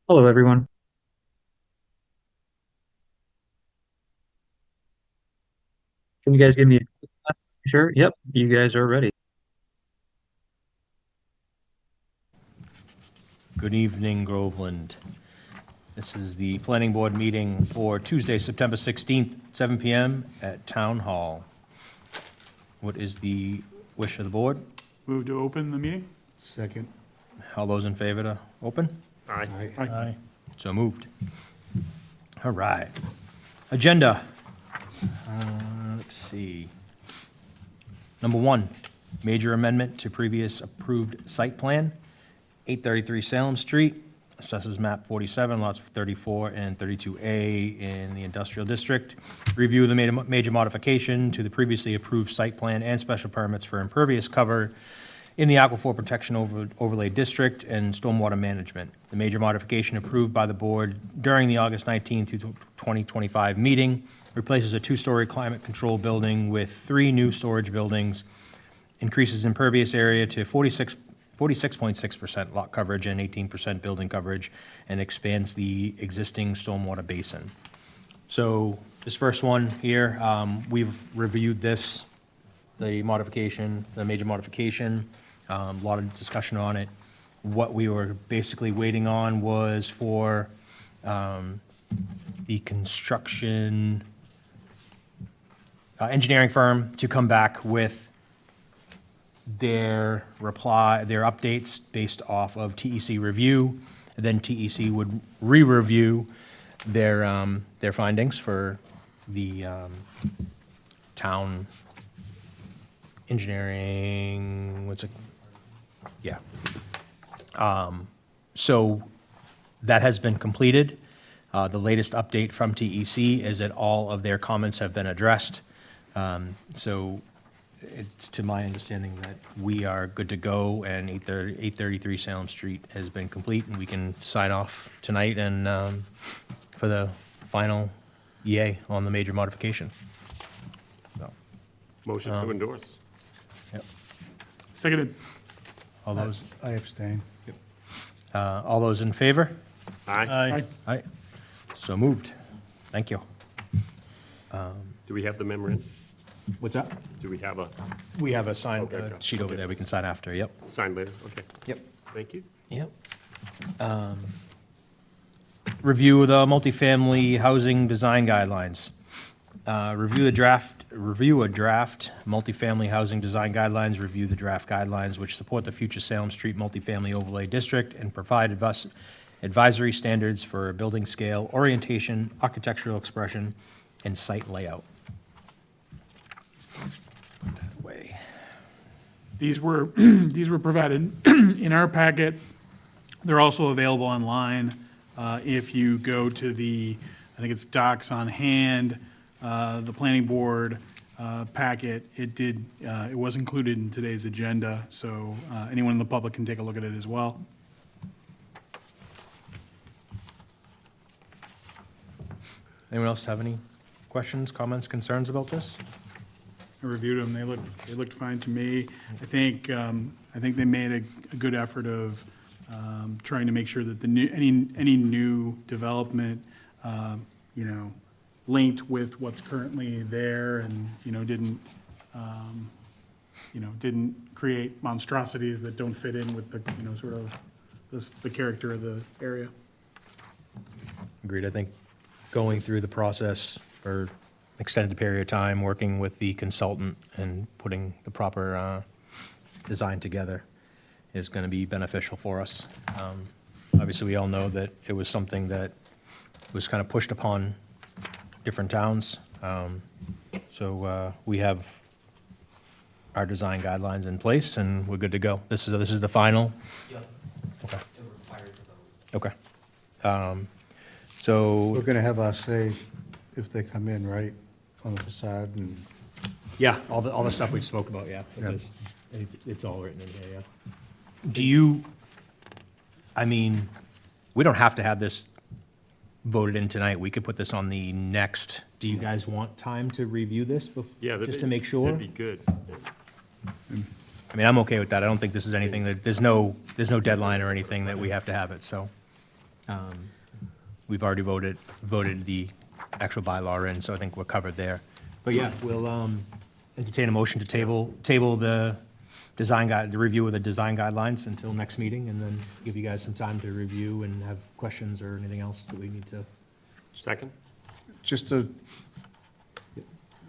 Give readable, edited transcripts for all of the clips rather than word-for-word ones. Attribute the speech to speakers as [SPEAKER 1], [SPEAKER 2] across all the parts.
[SPEAKER 1] Hello, everyone. Can you guys give me a quick class? Sure. Yep. You guys are ready.
[SPEAKER 2] Good evening, Groveland. This is the planning board meeting for Tuesday, September 16th, 7 PM at Town Hall. What is the wish of the board?
[SPEAKER 3] Move to open the meeting?
[SPEAKER 4] Second.
[SPEAKER 2] All those in favor to open?
[SPEAKER 4] Aye.
[SPEAKER 2] Aye. So moved. All right. Agenda. Let's see. Number one, major amendment to previous approved site plan, 833 Salem Street, assesses map 47, lots 34 and 32A in the industrial district. Review of the major modification to the previously approved site plan and special permits for impervious cover in the Aquifer Protection Overlay District and stormwater management. The major modification approved by the board during the August 19, 2025 meeting replaces a two-story climate-controlled building with three new storage buildings, increases impervious area to 46.6% lot coverage and 18% building coverage, and expands the existing stormwater basin. So this first one here, we've reviewed this, the modification, the major modification, a lot of discussion on it. What we were basically waiting on was for the construction engineering firm to come back with their reply, their updates based off of TEC review. And then TEC would re-review their findings for the town engineering, what's it? Yeah. So that has been completed. The latest update from TEC is that all of their comments have been addressed. So it's to my understanding that we are good to go, and 833 Salem Street has been complete, and we can sign off tonight and for the final EA on the major modification. So,
[SPEAKER 5] Motion to endorse.
[SPEAKER 2] yep.
[SPEAKER 3] Seconded.
[SPEAKER 2] All those,
[SPEAKER 4] I abstain.
[SPEAKER 2] all those in favor?
[SPEAKER 5] Aye.
[SPEAKER 2] Aye. So moved. Thank you.
[SPEAKER 5] Do we have the memorandum?
[SPEAKER 2] What's that?
[SPEAKER 5] Do we have a
[SPEAKER 2] We have a signed
[SPEAKER 5] Okay, okay.
[SPEAKER 2] sheet over there we can sign after, yep.
[SPEAKER 5] signed later? Okay,
[SPEAKER 2] Yep.
[SPEAKER 5] thank you.
[SPEAKER 2] Yep. Review of the multifamily housing design guidelines. Review a draft multifamily housing design guidelines, review the draft guidelines which support the future Salem Street multifamily overlay district and provide advisory standards for building scale, orientation, architectural expression, and site layout. Put that away.
[SPEAKER 3] These were, these were provided in our packet. They're also available online. If you go to the, I think it's Docs on Hand, the planning board packet, it was included in today's agenda, so anyone in the public can take a look at it as well.
[SPEAKER 2] Anyone else have any questions, comments, concerns about this?
[SPEAKER 3] I reviewed them, they looked fine to me. I think they made a good effort of trying to make sure that the new, any new development, you know, linked with what's currently there and, you know, didn't create monstrosities that don't fit in with the, you know, sort of the character of the area.
[SPEAKER 2] Agreed. I think going through the process for extended period of time, working with the consultant and putting the proper design together is going to be beneficial for us. Obviously, we all know that it was something that was kind of pushed upon different towns. So we have our design guidelines in place, and we're good to go. This is the final?
[SPEAKER 6] Yep.
[SPEAKER 2] Okay.
[SPEAKER 6] It requires a vote.
[SPEAKER 2] Okay. So,
[SPEAKER 4] We're gonna have our say if they come in, right, on the facade and,
[SPEAKER 2] yeah, all the stuff we spoke about, yeah.
[SPEAKER 4] Yeah.
[SPEAKER 2] It's all written in here, yeah. Do you, I mean, we don't have to have this voted in tonight. We could put this on the next. Do you guys want time to review this
[SPEAKER 5] Yeah.
[SPEAKER 2] just to make sure?
[SPEAKER 5] That'd be good.
[SPEAKER 2] I mean, I'm okay with that. I don't think this is anything that, there's no deadline or anything that we have to have it, so. We've already voted the actual bylaw in, so I think we're covered there. But yeah, we'll entertain a motion to table the design guide, the review of the design guidelines until next meeting, and then give you guys some time to review and have questions or anything else that we need to.
[SPEAKER 5] Second?
[SPEAKER 4] Just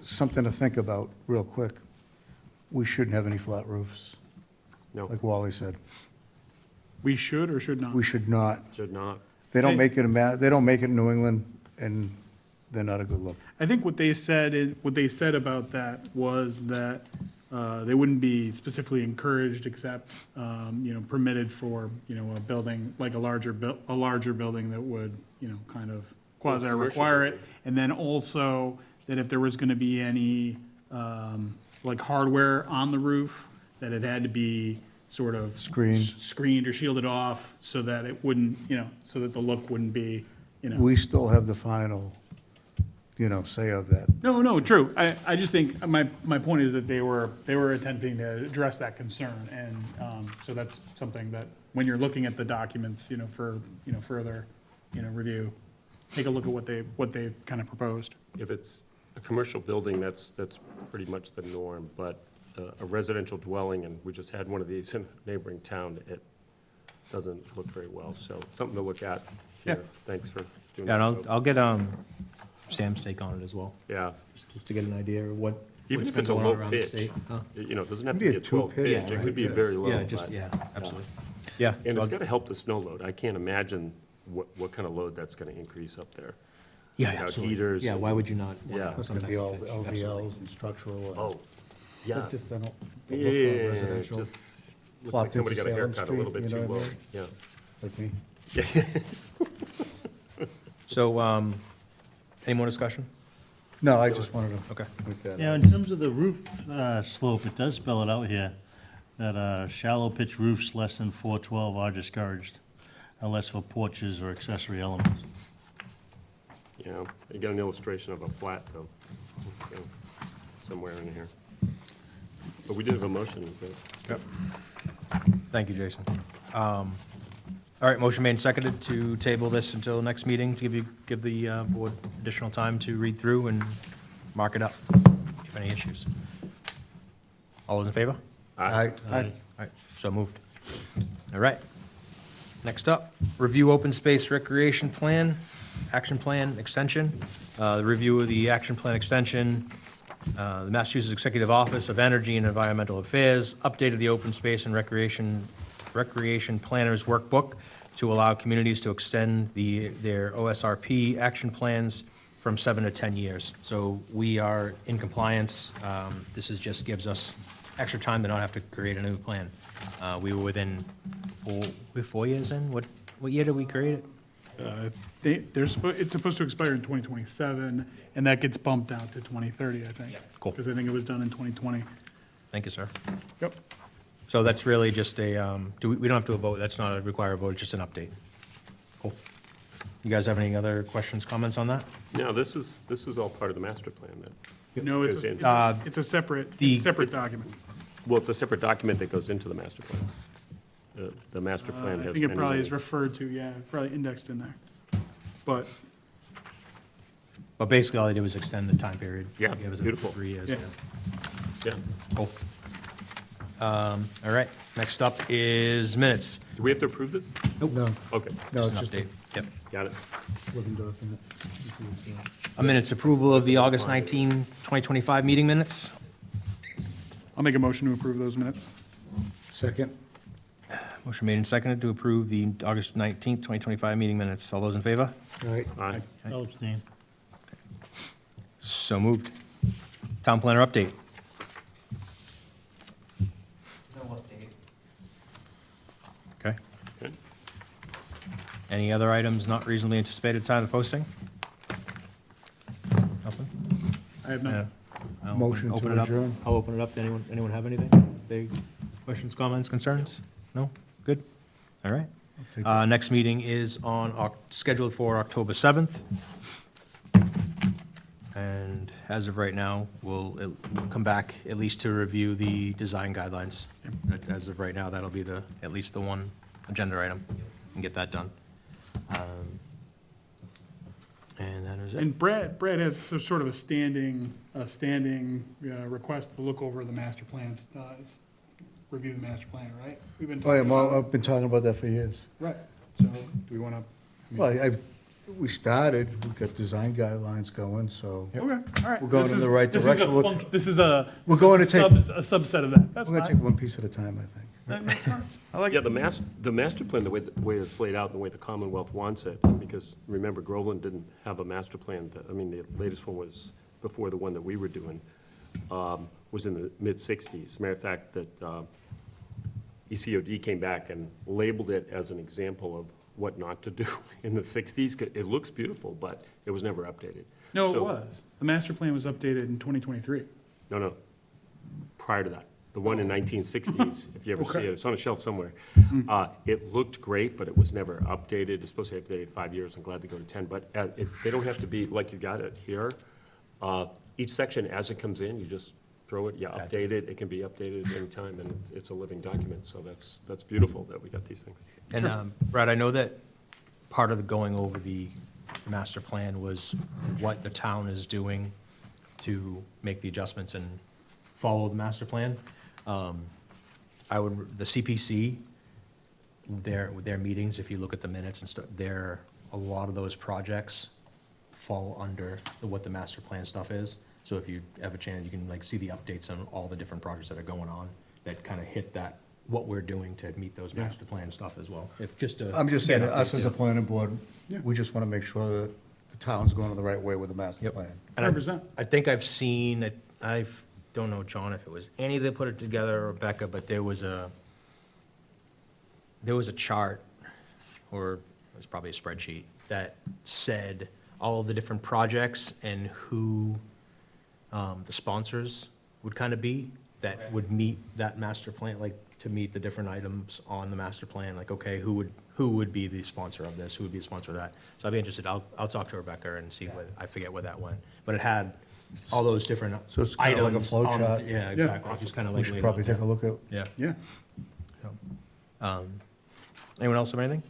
[SPEAKER 4] something to think about real quick. We shouldn't have any flat roofs,
[SPEAKER 5] No,
[SPEAKER 4] like Wally said.
[SPEAKER 3] We should or should not?
[SPEAKER 4] We should not.
[SPEAKER 5] should not.
[SPEAKER 4] They don't
[SPEAKER 3] Hey.
[SPEAKER 4] make it they don't make it in New England, and they're not a good look.
[SPEAKER 3] I think what they said, about that was that they wouldn't be specifically encouraged except, permitted for, a building, like a larger building that would, kind of quasi require it. And then also that if there was gonna be any, like hardware on the roof, that it had to be sort of.
[SPEAKER 4] Screened.
[SPEAKER 3] Screened or shielded off so that it wouldn't, so that the look wouldn't be,
[SPEAKER 4] We still have the final, say of that.
[SPEAKER 3] No, true. I just think, my point is that they were attempting to address that concern, and, so that's something that, when you're looking at the documents, for, further, review, take a look at what they kind of proposed.
[SPEAKER 5] If it's a commercial building, that's pretty much the norm, but a residential dwelling, and we just had one of these in a neighboring town, it doesn't look very well, so something to look at here.
[SPEAKER 3] Yeah.
[SPEAKER 5] Thanks for doing
[SPEAKER 2] Yeah,
[SPEAKER 5] that.
[SPEAKER 2] and I'll get Sam's take on it as well,
[SPEAKER 5] Yeah,
[SPEAKER 2] just to get an idea of what's
[SPEAKER 5] even if
[SPEAKER 2] been
[SPEAKER 5] it's a
[SPEAKER 2] going
[SPEAKER 5] low
[SPEAKER 2] on around the
[SPEAKER 5] pitch,
[SPEAKER 2] state. Huh?
[SPEAKER 5] it doesn't have to
[SPEAKER 4] Be a
[SPEAKER 5] be a 12
[SPEAKER 4] 2 pitch,
[SPEAKER 5] pitch, it
[SPEAKER 4] right,
[SPEAKER 5] could be
[SPEAKER 4] yeah.
[SPEAKER 5] very low.
[SPEAKER 2] Yeah, just,
[SPEAKER 5] but-
[SPEAKER 2] yeah, absolutely. Yeah.
[SPEAKER 5] And
[SPEAKER 2] so
[SPEAKER 5] it's
[SPEAKER 2] I'll-
[SPEAKER 5] gotta help the snow load. I can't imagine what kind of load that's gonna increase up there.
[SPEAKER 2] Yeah,
[SPEAKER 5] without
[SPEAKER 2] absolutely.
[SPEAKER 5] heaters
[SPEAKER 2] Yeah,
[SPEAKER 5] and-
[SPEAKER 2] why would you not? want
[SPEAKER 5] Yeah.
[SPEAKER 4] It's
[SPEAKER 2] some
[SPEAKER 4] gonna be all
[SPEAKER 2] type of pitch? Absolutely.
[SPEAKER 4] LVLs and structural. and-
[SPEAKER 5] Oh, yeah.
[SPEAKER 4] It's just, I don't,
[SPEAKER 5] Yeah,
[SPEAKER 4] the look
[SPEAKER 5] yeah,
[SPEAKER 4] on
[SPEAKER 5] yeah,
[SPEAKER 4] residential,
[SPEAKER 5] just, looks
[SPEAKER 4] Plopped
[SPEAKER 5] like somebody
[SPEAKER 4] into
[SPEAKER 5] got a
[SPEAKER 4] Salem
[SPEAKER 5] haircut a little
[SPEAKER 4] Street,
[SPEAKER 5] bit
[SPEAKER 4] you
[SPEAKER 5] too
[SPEAKER 4] know what I
[SPEAKER 5] low.
[SPEAKER 4] mean?
[SPEAKER 5] Yeah.
[SPEAKER 4] like me.
[SPEAKER 2] So, any more discussion?
[SPEAKER 4] No, I just wanted to.
[SPEAKER 2] Okay.
[SPEAKER 4] make that
[SPEAKER 7] Yeah,
[SPEAKER 4] up.
[SPEAKER 7] in terms of the roof slope, it does spell it out here, that shallow pitch roofs less than 412 are discouraged, unless for porches or accessory elements.
[SPEAKER 5] Yeah, you got an illustration of a flat, though, It's, somewhere in here. But we did have a motion, is that?
[SPEAKER 2] Thank you, Jason. All right, motion made and seconded to table this until next meeting, to give the board additional time to read through and mark it up, if any issues. All those in favor?
[SPEAKER 4] I,
[SPEAKER 2] All right, so moved. All right. Next up, review open space recreation plan, action plan extension. The review of the action plan extension, the Massachusetts Executive Office of Energy and Environmental Affairs updated the open space and recreation planners workbook to allow communities to extend their OSRP action plans from 7 to 10 years. So we are in compliance. This just gives us extra time to not have to create a new plan. We were within 4 years in? What year did we create it?
[SPEAKER 3] It's supposed to expire in 2027, and that gets bumped out to 2030, I think.
[SPEAKER 2] Cool.
[SPEAKER 3] Because I think it was done in 2020.
[SPEAKER 2] Thank you, sir.
[SPEAKER 3] Yep.
[SPEAKER 2] So that's really just a, we don't have to vote, that's not a required vote, it's just an update. Cool. You guys have any other questions, comments on that?
[SPEAKER 5] No, this is all part of the master plan then.
[SPEAKER 3] No, it's
[SPEAKER 5] Goes
[SPEAKER 3] a,
[SPEAKER 5] in.
[SPEAKER 3] it's a- it's a separate,
[SPEAKER 2] the-
[SPEAKER 3] it's a separate document.
[SPEAKER 5] Well, it's a separate document that goes into the master plan. The master plan has.
[SPEAKER 3] I think it probably
[SPEAKER 5] many-
[SPEAKER 3] is referred to, yeah, probably indexed in there. But,
[SPEAKER 2] But basically, all they did was extend the time period.
[SPEAKER 5] Yeah,
[SPEAKER 2] It was
[SPEAKER 5] beautiful.
[SPEAKER 2] 3 years.
[SPEAKER 3] Yeah.
[SPEAKER 5] Yeah.
[SPEAKER 2] Cool. All right, next up is minutes.
[SPEAKER 5] Do we have to approve this?
[SPEAKER 4] no,
[SPEAKER 5] Okay,
[SPEAKER 4] no,
[SPEAKER 2] Just
[SPEAKER 4] it's
[SPEAKER 2] an
[SPEAKER 4] just
[SPEAKER 2] update. Yep.
[SPEAKER 5] got it.
[SPEAKER 4] a living document.
[SPEAKER 2] A minutes approval of the August 19, 2025 meeting minutes.
[SPEAKER 3] I'll make a motion to approve those minutes.
[SPEAKER 4] Second,
[SPEAKER 2] Motion made and seconded to approve the August 19th, 2025 meeting minutes. All those in favor?
[SPEAKER 4] aye,
[SPEAKER 5] Aye.
[SPEAKER 7] I'll abstain.
[SPEAKER 2] So moved. Town planner update. Okay.
[SPEAKER 5] Okay.
[SPEAKER 2] Any other items not reasonably anticipated time of posting? Nothing?
[SPEAKER 3] I have
[SPEAKER 2] Yeah.
[SPEAKER 3] none.
[SPEAKER 2] I'll
[SPEAKER 4] Motion to
[SPEAKER 2] open it up.
[SPEAKER 4] adjourn.
[SPEAKER 2] I'll open it up. Anyone have anything? Big questions, comments, concerns? No? Good? All right.
[SPEAKER 4] take
[SPEAKER 2] Next meeting is scheduled for October 7th. And as of right now, we'll come back at least to review the design guidelines. As of right now, that'll be at least the one agenda item, and get that done. And that is it.
[SPEAKER 3] And Brad has sort of a standing request to look over the master plans, review the master plan, right? We've been
[SPEAKER 4] Oh, yeah,
[SPEAKER 3] talking about it.
[SPEAKER 4] I've been talking about that for years.
[SPEAKER 3] Right, so do we want to?
[SPEAKER 4] Well, we started, we got design guidelines going, so
[SPEAKER 3] Okay, all right.
[SPEAKER 4] We're going
[SPEAKER 3] This
[SPEAKER 4] in
[SPEAKER 3] is-
[SPEAKER 4] the right
[SPEAKER 3] this is a
[SPEAKER 4] direction. We're-
[SPEAKER 3] func- This is a.
[SPEAKER 4] We're
[SPEAKER 3] this is
[SPEAKER 4] going
[SPEAKER 3] a
[SPEAKER 4] to take-
[SPEAKER 3] subset of that. That's
[SPEAKER 4] we're gonna take
[SPEAKER 3] fine.
[SPEAKER 4] one piece at a time, I think.
[SPEAKER 3] That's smart. I like
[SPEAKER 5] Yeah,
[SPEAKER 3] it.
[SPEAKER 5] the master plan, the way it's laid out, and the way the Commonwealth wants it, because remember, Groveland didn't have a master plan, I mean, the latest one was before the one that we were doing, was in the mid-sixties. Matter of fact, that ECOD came back and labeled it as an example of what not to do in the sixties. It looks beautiful, but it was never updated.
[SPEAKER 3] No, it
[SPEAKER 5] So-
[SPEAKER 3] was. The master plan was updated in 2023.
[SPEAKER 5] No, prior to that. The one in 1960s, if you ever see
[SPEAKER 3] Okay.
[SPEAKER 5] it, it's on a shelf somewhere. It looked great, but it was never updated. It's supposed to be updated 5 years. I'm glad to go to 10, but they don't have to be like you got it here. Each section, as it comes in, you just throw it, update it. It can be updated at any time, and it's a living document. So that's beautiful that we got these things.
[SPEAKER 2] And Brad, I know that part of the going over the master plan was what the town is doing to make the adjustments and follow the master plan. The CPC, their meetings, if you look at the minutes and stuff, a lot of those projects fall under what the master plan stuff is. So if you have a chance, you can like see the updates on all the different projects that are going on that kind of hit that, what we're doing to meet those master plan stuff as well. If just to.
[SPEAKER 4] I'm just saying,
[SPEAKER 2] get
[SPEAKER 4] us
[SPEAKER 2] updates,
[SPEAKER 4] as a
[SPEAKER 2] yeah.
[SPEAKER 4] planning board,
[SPEAKER 3] Yeah.
[SPEAKER 4] we just want to make sure that the town's going the right way with the master
[SPEAKER 2] Yep.
[SPEAKER 4] plan.
[SPEAKER 2] And I-
[SPEAKER 3] 100%.
[SPEAKER 2] I think I've seen it, don't know, John, if it was Annie that put it together or Becca, but there was a chart, or it was probably a spreadsheet, that said all of the different projects and who the sponsors would kind of be that would meet that master plan, like to meet the different items on the master plan, like, okay, who would be the sponsor of this, who would be the sponsor of that? So I'd be interested, I'll talk to Rebecca and see what, I forget where that went, but it had all those different
[SPEAKER 4] So it's kind of like a
[SPEAKER 2] items
[SPEAKER 4] flow
[SPEAKER 2] on the-
[SPEAKER 4] chart.
[SPEAKER 2] Yeah, exactly, just kind of
[SPEAKER 4] We
[SPEAKER 2] like.
[SPEAKER 4] should
[SPEAKER 2] laid
[SPEAKER 4] probably
[SPEAKER 2] out there.
[SPEAKER 4] take a look at,
[SPEAKER 2] Yeah.
[SPEAKER 3] Yeah.
[SPEAKER 2] Anyone else have anything?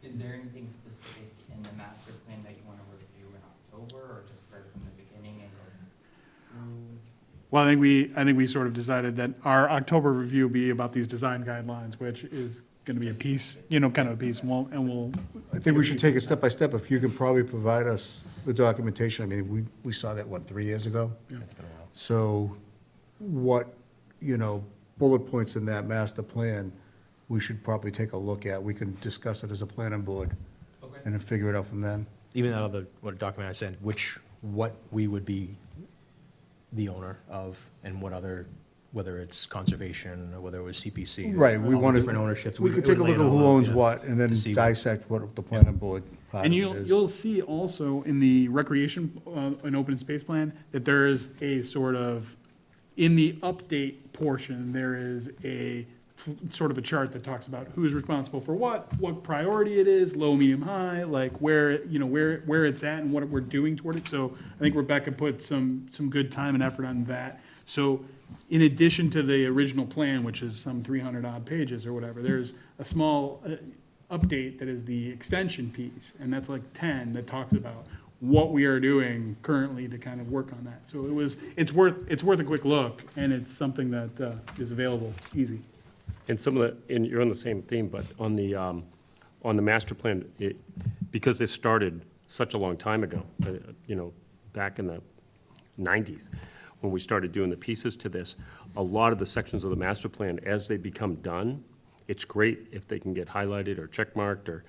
[SPEAKER 6] Is there anything specific in the master plan that you want to review in October, or just start from the beginning and go through?
[SPEAKER 3] Well, I think we sort of decided that our October review will be about these design guidelines, which is going to be a piece, kind of a piece, and we'll.
[SPEAKER 4] I think we should take it step by step. If you can probably provide us the documentation, I mean, we saw that, 3 years ago? So what, bullet points in that master plan, we should probably take a look at. We can discuss it as a planning board
[SPEAKER 6] Okay.
[SPEAKER 4] and then figure it out from then.
[SPEAKER 2] Even that other, what document I sent, what we would be the owner of, and what other, whether it's conservation, or whether it was CPC.
[SPEAKER 4] Right, we
[SPEAKER 2] all the
[SPEAKER 4] want to.
[SPEAKER 2] different ownerships.
[SPEAKER 4] We could
[SPEAKER 2] it
[SPEAKER 4] take a
[SPEAKER 2] would
[SPEAKER 4] look
[SPEAKER 2] lay
[SPEAKER 4] at
[SPEAKER 2] it all
[SPEAKER 4] who
[SPEAKER 2] out,
[SPEAKER 4] owns
[SPEAKER 2] yeah,
[SPEAKER 4] what and then
[SPEAKER 2] to see what-
[SPEAKER 4] dissect what the planning board part
[SPEAKER 3] And
[SPEAKER 4] of it
[SPEAKER 3] you'll,
[SPEAKER 4] is.
[SPEAKER 3] you'll see also in the recreation, and open space plan, that there is a sort of, in the update portion, there is a sort of a chart that talks about who's responsible for what priority it is, low, medium, high, like where it's at and what we're doing toward it. So I think Rebecca put some good time and effort on that. So in addition to the original plan, which is some 300 odd pages or whatever, there's a small update that is the extension piece, and that's like 10, that talks about what we are doing currently to kind of work on that. So it's worth a quick look, and it's something that is available, easy.
[SPEAKER 5] And and you're on the same theme, but on the master plan, because this started such a long time ago, back in the 90s, when we started doing the pieces to this, a lot of the sections of the master plan, as they become done, it's great if they can get highlighted or checkmarked, or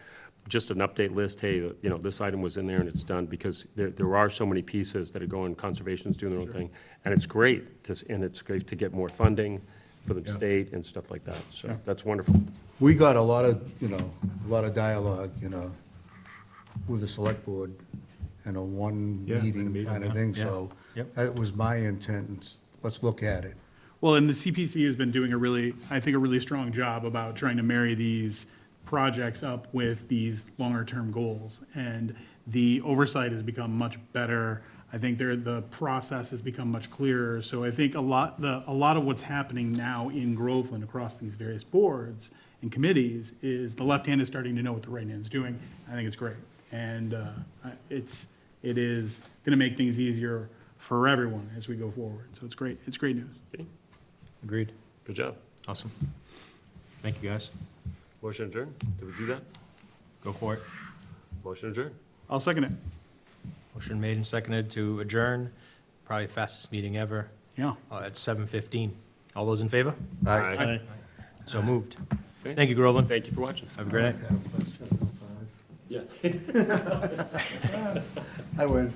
[SPEAKER 5] just an update list, hey, this item was in there and it's done, because there are so many pieces that are going, conservation's doing their own thing, and it's great to get more funding for the state and stuff like that, so that's wonderful.
[SPEAKER 4] We got a lot of, dialogue, with the select board in a one
[SPEAKER 2] Yeah, in a
[SPEAKER 4] meeting
[SPEAKER 2] meeting,
[SPEAKER 4] kind of
[SPEAKER 2] yeah,
[SPEAKER 4] thing,
[SPEAKER 2] yeah.
[SPEAKER 4] so
[SPEAKER 2] Yep.
[SPEAKER 4] that was my intent, and let's look at it.
[SPEAKER 3] Well, and the CPC has been doing a really strong job about trying to marry these projects up with these longer-term goals. And the oversight has become much better. I think the process has become much clearer. So I think a lot of what's happening now in Groveland across these various boards and committees is the left hand is starting to know what the right hand is doing. I think it's great. And it is going to make things easier for everyone as we go forward. So it's great. It's great news.
[SPEAKER 5] Okay,
[SPEAKER 2] Agreed.
[SPEAKER 5] good job.
[SPEAKER 2] Awesome. Thank you, guys.
[SPEAKER 5] Motion adjourned. Did we do that?
[SPEAKER 2] Go for it.
[SPEAKER 5] Motion adjourned.
[SPEAKER 3] I'll second it.
[SPEAKER 2] Motion made and seconded to adjourn, probably fastest meeting ever,
[SPEAKER 3] Yeah.
[SPEAKER 2] at 7:15. All those in favor?
[SPEAKER 3] Aye.
[SPEAKER 2] So moved.
[SPEAKER 5] Okay.
[SPEAKER 2] Thank you, Groveland.
[SPEAKER 5] Thank you for watching.
[SPEAKER 2] Have a great night.
[SPEAKER 5] Yeah.
[SPEAKER 4] I win.